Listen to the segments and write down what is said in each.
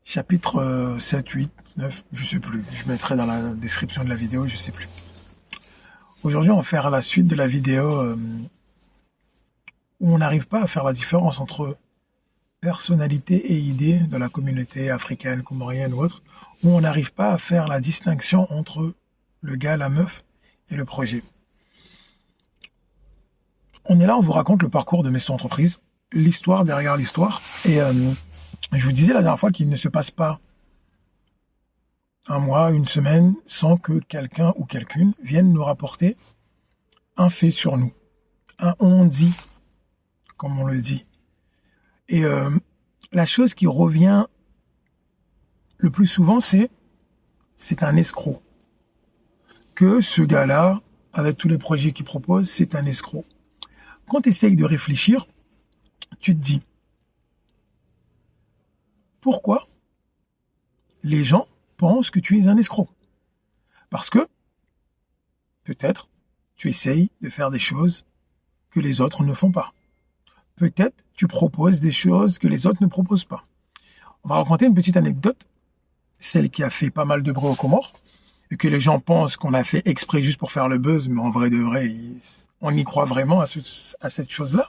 chapitre 7, 8, 9, je sais plus. Je mettrai dans la description de la vidéo, je sais plus. Aujourd'hui, on va faire la suite de la vidéo où on n'arrive pas à faire la différence entre personnalité et idée de la communauté africaine, comorienne ou autre, où on n'arrive pas à faire la distinction entre le gars, la meuf et le projet. On est là, on vous raconte le parcours de Maison Entreprise, l'histoire derrière l'histoire. Et je vous disais la dernière fois qu'il ne se passe pas un mois, une semaine, sans que quelqu'un ou quelqu'une vienne nous rapporter un fait sur nous. Un on dit, comme on le dit. Et la chose qui revient le plus souvent, c'est un escroc. Que ce gars-là, avec tous les projets qu'il propose, c'est un escroc. Quand tu essayes de réfléchir, tu te dis, pourquoi les gens pensent que tu es un escroc? Parce que, peut-être, tu essayes de faire des choses que les autres ne font pas. Peut-être, tu proposes des choses que les autres ne proposent pas. On va raconter une petite anecdote, celle qui a fait pas mal de bruit aux Comores, et que les gens pensent qu'on l'a fait exprès juste pour faire le buzz, mais en vrai de vrai, on y croit vraiment à cette chose-là.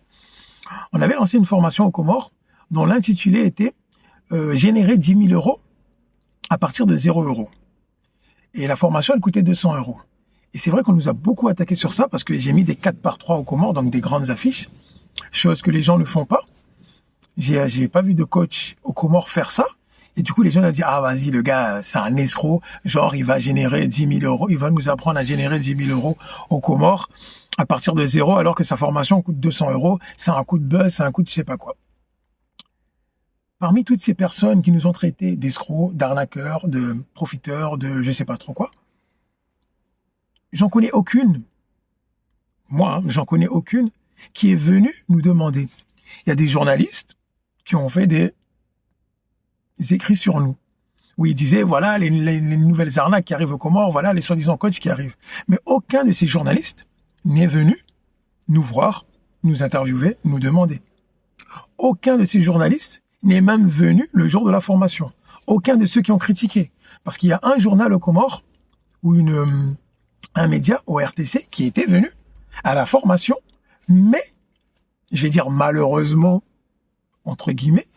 On avait lancé une formation aux Comores dont l'intitulé était générer 10 000 euros à partir de 0 euros. Et la formation, elle coûtait 200 euros. Et c'est vrai qu'on nous a beaucoup attaqué sur ça parce que j'ai mis des 4x3 aux Comores, donc des grandes affiches, chose que les gens ne font pas. J'ai pas vu de coach aux Comores faire ça. Et du coup, les gens ont dit, ah, vas-y, le gars, c'est un escroc. Genre, il va générer 10 000 euros. Il va nous apprendre à générer 10 000 euros aux Comores à partir de 0, alors que sa formation coûte 200 euros. C'est un coup de buzz, c'est un coup de je sais pas quoi. Parmi toutes ces personnes qui nous ont traités d'escrocs, d'arnaqueurs, de profiteurs, de je sais pas trop quoi, j'en connais aucune. Moi, j'en connais aucune qui est venue nous demander. Il y a des journalistes qui ont fait des écrits sur nous, où ils disaient, voilà, les nouvelles arnaques qui arrivent aux Comores, voilà, les soi-disant coachs qui arrivent. Mais aucun de ces journalistes n'est venu nous voir, nous interviewer, nous demander. Aucun de ces journalistes n'est même venu le jour de la formation. Aucun de ceux qui ont critiqué. Parce qu'il y a un journal aux Comores, ou un média au RTC, qui était venu à la formation, mais, je vais dire malheureusement, entre guillemets,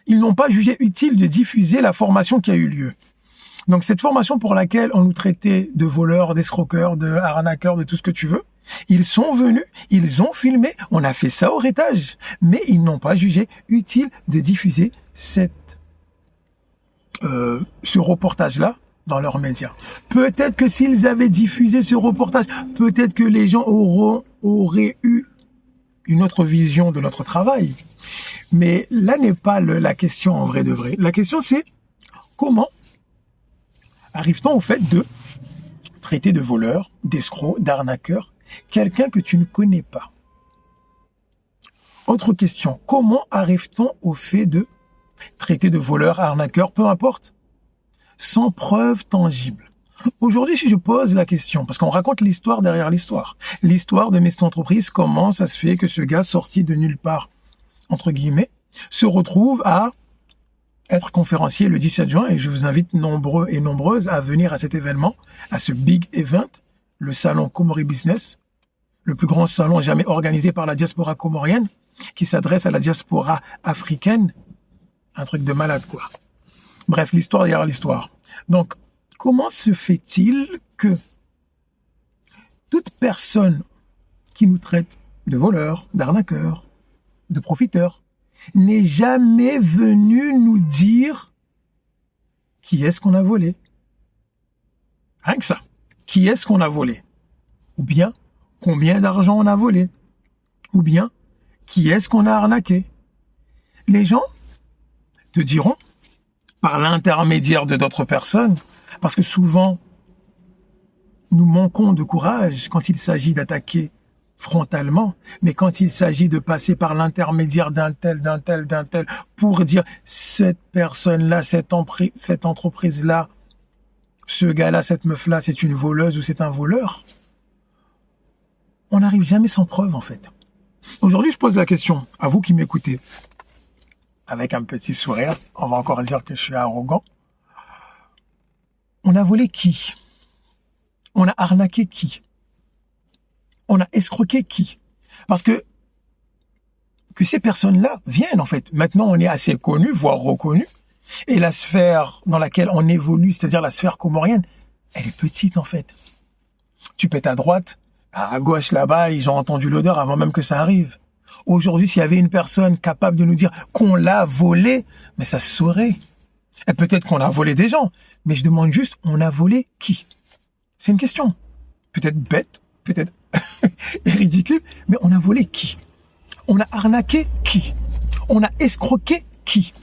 ils n'ont pas jugé utile de diffuser la formation qui a eu lieu. Donc cette formation pour laquelle on nous traitait de voleurs, d'escroqueurs, de arnaqueurs, de tout ce que tu veux, ils sont venus, ils ont filmé, on a fait ça au rétage, mais ils n'ont pas jugé utile de diffuser ce reportage-là dans leurs médias. Peut-être que s'ils avaient diffusé ce reportage, peut-être que les gens auraient eu une autre vision de notre travail. Mais là n'est pas la question en vrai de vrai. La question c'est comment arrive-t-on au fait de traiter de voleur, d'escroc, d'arnaqueur, quelqu'un que tu ne connais pas? Autre question, comment arrive-t-on au fait de traiter de voleur, arnaqueur, peu importe, sans preuve tangible? Aujourd'hui, si je pose la question, parce qu'on raconte l'histoire derrière l'histoire de Maison Entreprise, comment ça se fait que ce gars sorti de nulle part, entre guillemets, se retrouve à être conférencier le 17 juin, et je vous invite nombreux et nombreuses à venir à cet événement, à ce big event, le salon Comori Business, le plus grand salon jamais organisé par la diaspora comorienne, qui s'adresse à la diaspora africaine. Un truc de malade, quoi. Bref, l'histoire derrière l'histoire. Donc, comment se fait-il que toute personne qui nous traite de voleurs, d'arnaqueurs, de profiteurs, n'est jamais venu nous dire qui est-ce qu'on a volé? Rien que ça. Qui est-ce qu'on a volé? Ou bien, combien d'argent on a volé? Ou bien, qui est-ce qu'on a arnaqué? Les gens te diront, par l'intermédiaire de d'autres personnes, parce que souvent, nous manquons de courage quand il s'agit d'attaquer frontalement, mais quand il s'agit de passer par l'intermédiaire d'un tel, pour dire cette personne-là, cette entreprise-là, ce gars-là, cette meuf-là, c'est une voleuse ou c'est un voleur, on n'arrive jamais sans preuve en fait. Aujourd'hui, je pose la question à vous qui m'écoutez. avec un petit sourire. On va encore dire que je suis arrogant. On a volé qui? On a arnaqué qui? On a escroqué qui? Parce que ces personnes-là viennent, en fait. Maintenant, on est assez connus, voire reconnus. Et la sphère dans laquelle on évolue, c'est-à-dire la sphère comorienne, elle est petite, en fait. Tu pètes à droite, à gauche, là-bas, ils ont entendu l'odeur avant même que ça arrive. Aujourd'hui, s'il y avait une personne capable de nous dire qu'on l'a volé, mais ça se saurait. Et peut-être qu'on a volé des gens, mais je demande juste, on a volé qui? C'est une question. Peut-être bête, peut-être ridicule, mais on a volé qui? On a arnaqué qui? On a escroqué qui?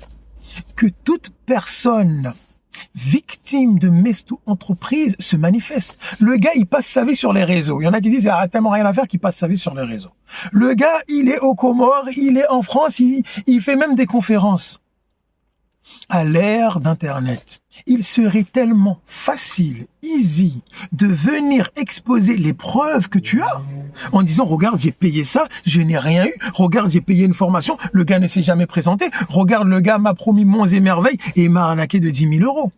Que toute personne victime de mesto-entreprise se manifeste. Le gars, il passe sa vie sur les réseaux. Il y en a qui disent, il a tellement rien à faire qu'il passe sa vie sur les réseaux. Le gars, il est aux Comores, il est en France, il fait même des conférences. À l'ère d'Internet, il serait tellement facile, easy, de venir exposer les preuves que tu as en disant, regarde, j'ai payé ça, je n'ai rien eu, regarde, j'ai payé une formation, le gars ne s'est jamais présenté, regarde, le gars m'a promis monts et merveilles et il m'a arnaqué de 10 000 euros.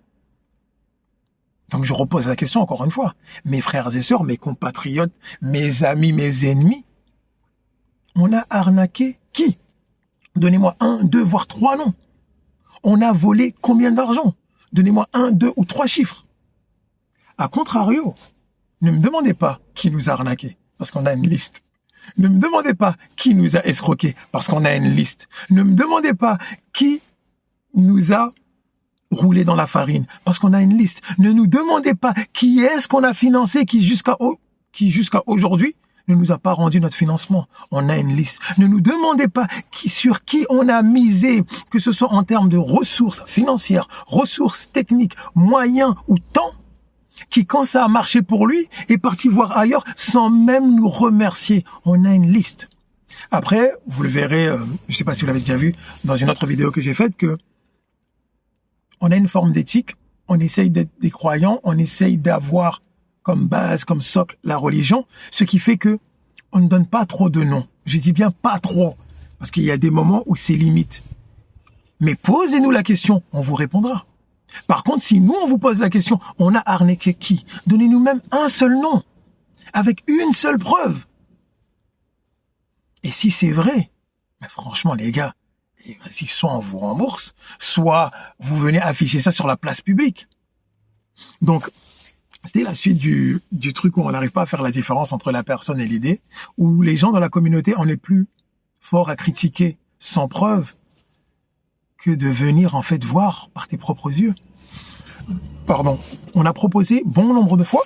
Donc je repose la question encore une fois. Mes frères et sœurs, mes compatriotes, mes amis, mes ennemis, on a arnaqué qui? Donnez-moi 1, 2, voire 3 noms. On a volé combien d'argent? Donnez-moi 1, 2 ou 3 chiffres. A contrario, ne me demandez pas qui nous a arnaqué, parce qu'on a une liste. Ne me demandez pas qui nous a escroqué, parce qu'on a une liste. Ne me demandez pas qui nous a roulé dans la farine, parce qu'on a une liste. Ne nous demandez pas qui est-ce qu'on a financé, qui jusqu'à aujourd'hui ne nous a pas rendu notre financement. On a une liste. Ne nous demandez pas sur qui on a misé, que ce soit en termes de ressources financières, ressources techniques, moyens ou temps, qui, quand ça a marché pour lui, est parti voir ailleurs sans même nous remercier. On a une liste. Après, vous le verrez, je ne sais pas si vous l'avez déjà vu dans une autre vidéo que j'ai faite, que on a une forme d'éthique, on essaye d'être des croyants, on essaye d'avoir comme base, comme socle, la religion, ce qui fait que on ne donne pas trop de noms. Je dis bien pas trop, parce qu'il y a des moments où c'est limite. Mais posez-nous la question, on vous répondra. Par contre, si nous, on vous pose la question, on a arnaqué qui? Donnez-nous même un seul nom, avec une seule preuve. Et si c'est vrai, mais franchement, les gars, vas-y, soit on vous rembourse, soit vous venez afficher ça sur la place publique. Donc, c'était la suite du truc où on n'arrive pas à faire la différence entre la personne et l'idée, où les gens dans la communauté, on est plus fort à critiquer sans preuve que de venir en fait voir par tes propres yeux. Pardon. On a proposé bon nombre de fois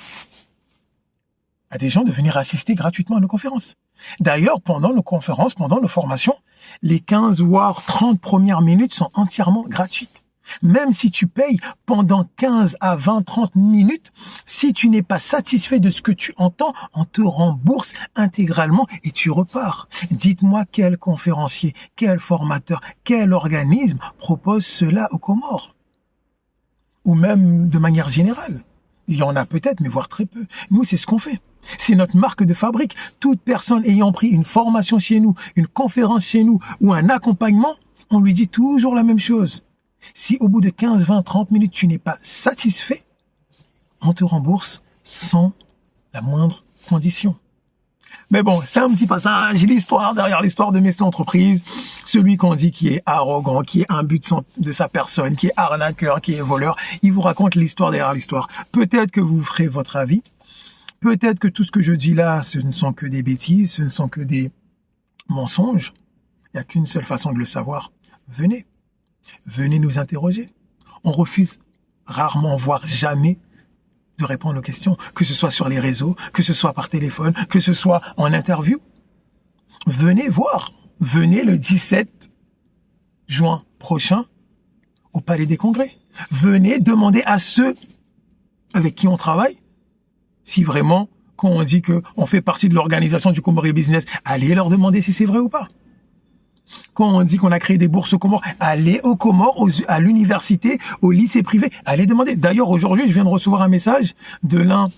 à des gens de venir assister gratuitement à nos conférences. D'ailleurs, pendant nos conférences, pendant nos formations, les 15 voire 30 premières minutes sont entièrement gratuites. Même si tu payes pendant 15 à 20, 30 minutes, si tu n'es pas satisfait de ce que tu entends, on te rembourse intégralement et tu repars. Dites-moi quel conférencier, quel formateur, quel organisme propose cela aux Comores. Ou même de manière générale. Il y en a peut-être, mais voire très peu. Nous, c'est ce qu'on fait. C'est notre marque de fabrique. Toute personne ayant pris une formation chez nous, une conférence chez nous ou un accompagnement, on lui dit toujours la même chose. Si au bout de 15, 20, 30 minutes, tu n'es pas satisfait, on te rembourse sans la moindre condition. Mais bon, c'est un petit passage, l'histoire derrière l'histoire de mes entreprises. Celui qu'on dit qui est arrogant, qui est imbu de sa personne, qui est arnaqueur, qui est voleur, il vous raconte l'histoire derrière l'histoire. Peut-être que vous ferez votre avis. Peut-être que tout ce que je dis là, ce ne sont que des bêtises, ce ne sont que des mensonges. Il n'y a qu'une seule façon de le savoir. Venez. Venez nous interroger. On refuse rarement, voire jamais, de répondre aux questions, que ce soit sur les réseaux, que ce soit par téléphone, que ce soit en interview. Venez voir. Venez le 17 juin prochain au Palais des Congrès. Venez demander à ceux avec qui on travaille, si vraiment, quand on dit qu'on fait partie de l'organisation du Comores Business, allez leur demander si c'est vrai ou pas. Quand on dit qu'on a créé des bourses aux Comores, allez aux Comores, à l'université, au lycée privé, allez demander. D'ailleurs, aujourd'hui, je viens de recevoir un message de l'un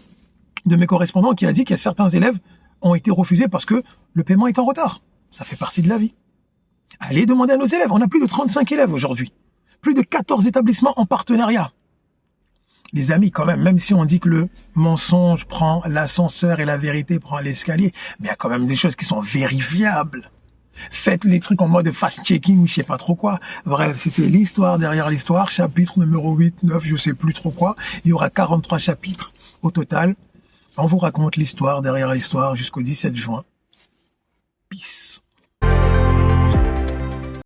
de mes correspondants qui a dit qu'il y a certains élèves ont été refusés parce que le paiement est en retard. Ça fait partie de la vie. Allez demander à nos élèves. On a plus de 35 élèves aujourd'hui. Plus de 14 établissements en partenariat. Les amis, quand même si on dit que le mensonge prend l'ascenseur et la vérité prend l'escalier, mais il y a quand même des choses qui sont vérifiables. Faites les trucs en mode fast-checking ou je sais pas trop quoi. Bref, c'était l'histoire derrière l'histoire, chapitre numéro 8, 9, je sais plus trop quoi. Il y aura 43 chapitres au total. On vous raconte l'histoire derrière l'histoire jusqu'au 17 juin.